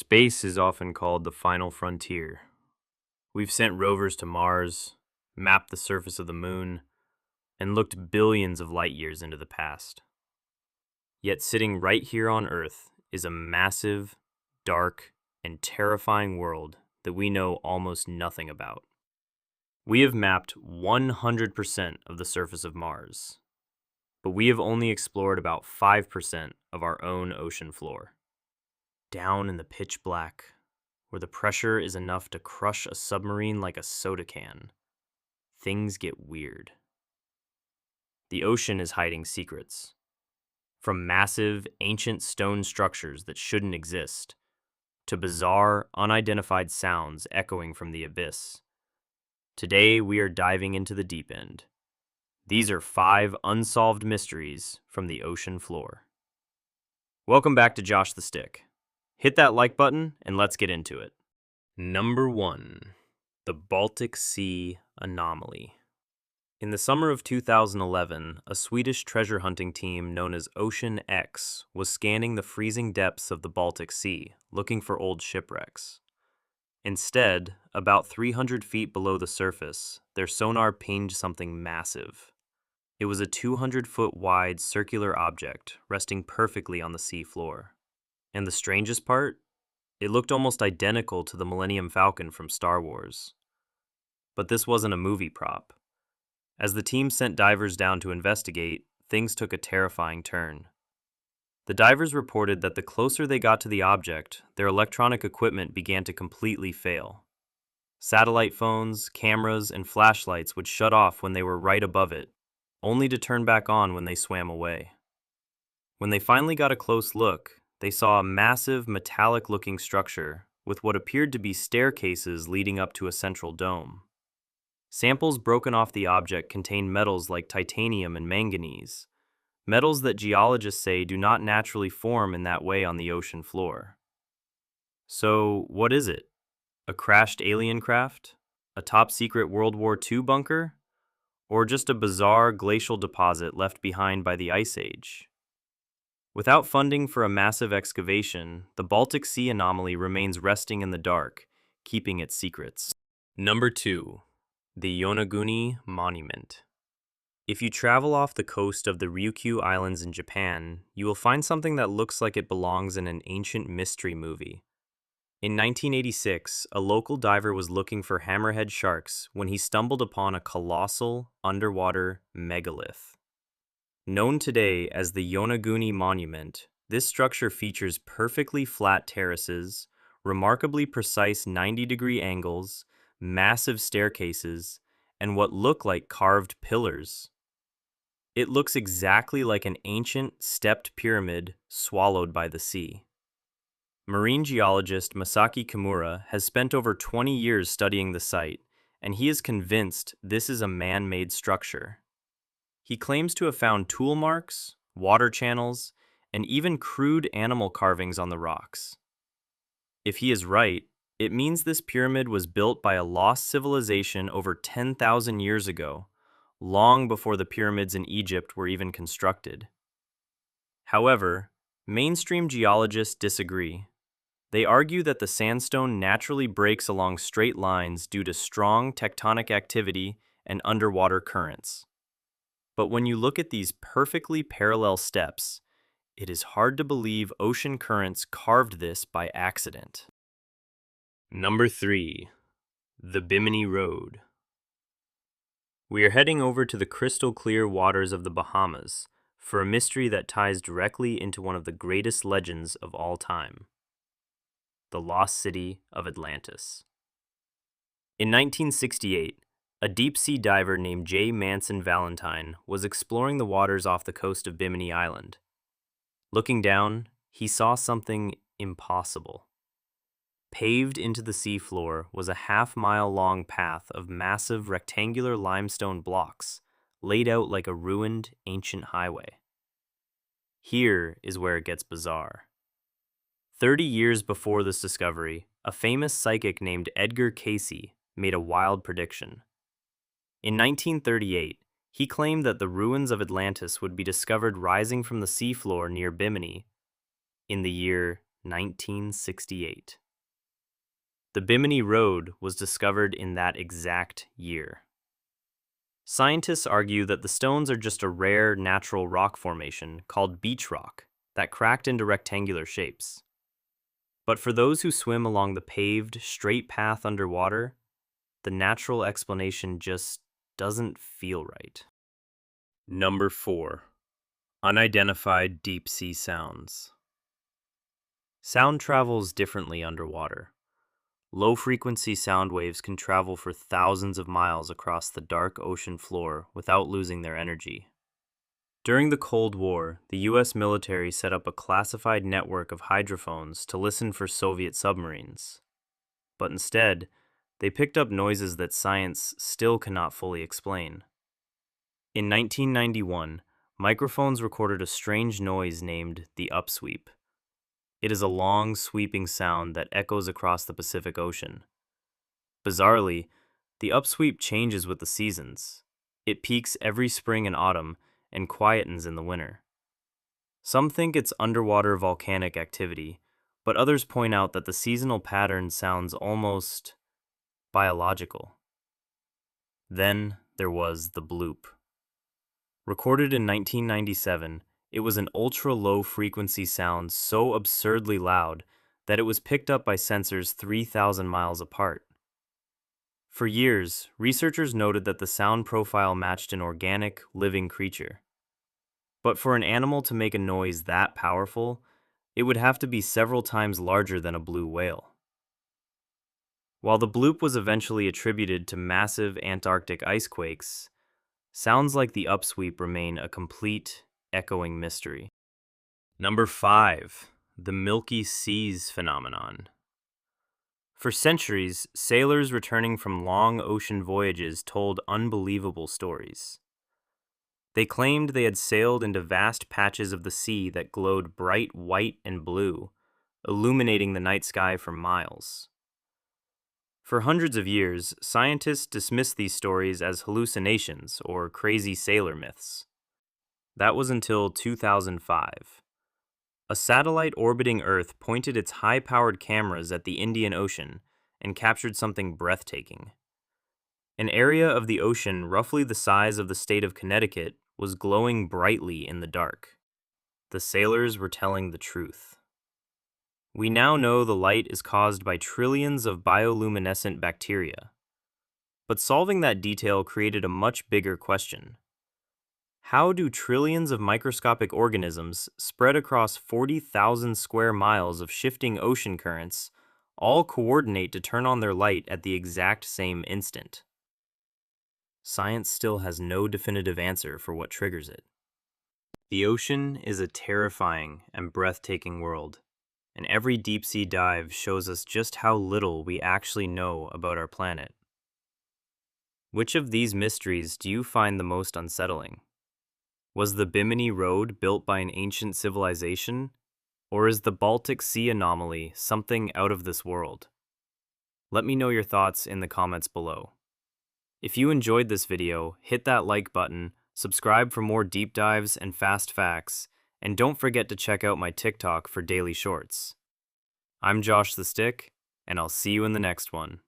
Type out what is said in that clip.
Space is often called the final frontier. We've sent rovers to Mars, mapped the surface of the moon, and looked billions of light years into the past. Yet sitting right here on Earth is a massive, dark, and terrifying world that we know almost nothing about. We have mapped 100% of the surface of Mars, but we have only explored about 5% of our own ocean floor. Down in the pitch black, where the pressure is enough to crush a submarine like a soda can, things get weird. The ocean is hiding secrets. From massive, ancient stone structures that shouldn't exist, to bizarre, unidentified sounds echoing from the abyss. Today, we are diving into the deep end. These are 5 unsolved mysteries from the ocean floor. Welcome back to Josh the Stick. Hit that like button and let's get into it. Number 1. The Baltic Sea Anomaly. In the summer of 2011, a Swedish treasure hunting team known as Ocean X was scanning the freezing depths of the Baltic Sea, looking for old shipwrecks. Instead, about 300 feet below the surface, their sonar pinged something massive. It was a 200-foot wide circular object resting perfectly on the sea floor. And the strangest part? It looked almost identical to the Millennium Falcon from Star Wars. But this wasn't a movie prop. As the team sent divers down to investigate, things took a terrifying turn. The divers reported that the closer they got to the object, their electronic equipment began to completely fail. Satellite phones, cameras, and flashlights would shut off when they were right above it, only to turn back on when they swam away. When they finally got a close look, they saw a massive metallic-looking structure with what appeared to be staircases leading up to a central dome. Samples broken off the object contained metals like titanium and manganese, metals that geologists say do not naturally form in that way on the ocean floor. So, what is it? A crashed alien craft? A top-secret World War II bunker? Or just a bizarre glacial deposit left behind by the Ice Age? Without funding for a massive excavation, the Baltic Sea Anomaly remains resting in the dark, keeping its secrets. Number 2. The Yonaguni Monument. If you travel off the coast of the Ryukyu Islands in Japan, you will find something that looks like it belongs in an ancient mystery movie. In 1986, a local diver was looking for hammerhead sharks when he stumbled upon a colossal underwater megalith. Known today as the Yonaguni Monument, this structure features perfectly flat terraces, remarkably precise 90-degree angles, massive staircases, and what look like carved pillars. It looks exactly like an ancient stepped pyramid swallowed by the sea. Marine geologist Masaki Kimura has spent over 20 years studying the site, and he is convinced this is a man-made structure. He claims to have found tool marks, water channels, and even crude animal carvings on the rocks. If he is right, it means this pyramid was built by a lost civilization over 10,000 years ago, long before the pyramids in Egypt were even constructed. However, mainstream geologists disagree. They argue that the sandstone naturally breaks along straight lines due to strong tectonic activity and underwater currents. But when you look at these perfectly parallel steps, it is hard to believe ocean currents carved this by accident. Number 3. The Bimini Road. We are heading over to the crystal clear waters of the Bahamas for a mystery that ties directly into one of the greatest legends of all time: the lost city of Atlantis. In 1968, a deep-sea diver named J. Manson Valentine was exploring the waters off the coast of Bimini Island. Looking down, he saw something impossible. Paved into the seafloor was a half-mile-long path of massive rectangular limestone blocks laid out like a ruined ancient highway. Here is where it gets bizarre. 30 years before this discovery, a famous psychic named Edgar Cayce made a wild prediction. In 1938, he claimed that the ruins of Atlantis would be discovered rising from the seafloor near Bimini in the year 1968. The Bimini Road was discovered in that exact year. Scientists argue that the stones are just a rare natural rock formation called beach rock that cracked into rectangular shapes. But for those who swim along the paved, straight path underwater, the natural explanation just doesn't feel right. Number 4. Unidentified deep sea sounds. Sound travels differently underwater. Low-frequency sound waves can travel for thousands of miles across the dark ocean floor without losing their energy. During the Cold War, the U.S. military set up a classified network of hydrophones to listen for Soviet submarines. But instead, they picked up noises that science still cannot fully explain. In 1991, microphones recorded a strange noise named the upsweep. It is a long, sweeping sound that echoes across the Pacific Ocean. Bizarrely, the upsweep changes with the seasons. It peaks every spring and autumn and quietens in the winter. Some think it's underwater volcanic activity, but others point out that the seasonal pattern sounds almost biological. Then there was the bloop. Recorded in 1997, it was an ultra-low frequency sound so absurdly loud that it was picked up by sensors 3,000 miles apart. For years, researchers noted that the sound profile matched an organic, living creature. But for an animal to make a noise that powerful, it would have to be several times larger than a blue whale. While the bloop was eventually attributed to massive Antarctic ice quakes, sounds like the upsweep remain a complete, echoing mystery. Number 5. The Milky Seas phenomenon. For centuries, sailors returning from long ocean voyages told unbelievable stories. They claimed they had sailed into vast patches of the sea that glowed bright white and blue, illuminating the night sky for miles. For hundreds of years, scientists dismissed these stories as hallucinations or crazy sailor myths. That was until 2005. A satellite orbiting Earth pointed its high-powered cameras at the Indian Ocean and captured something breathtaking. An area of the ocean roughly the size of the state of Connecticut was glowing brightly in the dark. The sailors were telling the truth. We now know the light is caused by trillions of bioluminescent bacteria. But solving that detail created a much bigger question. How do trillions of microscopic organisms spread across 40,000 square miles of shifting ocean currents all coordinate to turn on their light at the exact same instant? Science still has no definitive answer for what triggers it. The ocean is a terrifying and breathtaking world, and every deep-sea dive shows us just how little we actually know about our planet. Which of these mysteries do you find the most unsettling? Was the Bimini Road built by an ancient civilization? Or is the Baltic Sea Anomaly something out of this world? Let me know your thoughts in the comments below. If you enjoyed this video, hit that like button, subscribe for more deep dives and fast facts, and don't forget to check out my TikTok for daily shorts. I'm Josh the Stick, and I'll see you in the next one.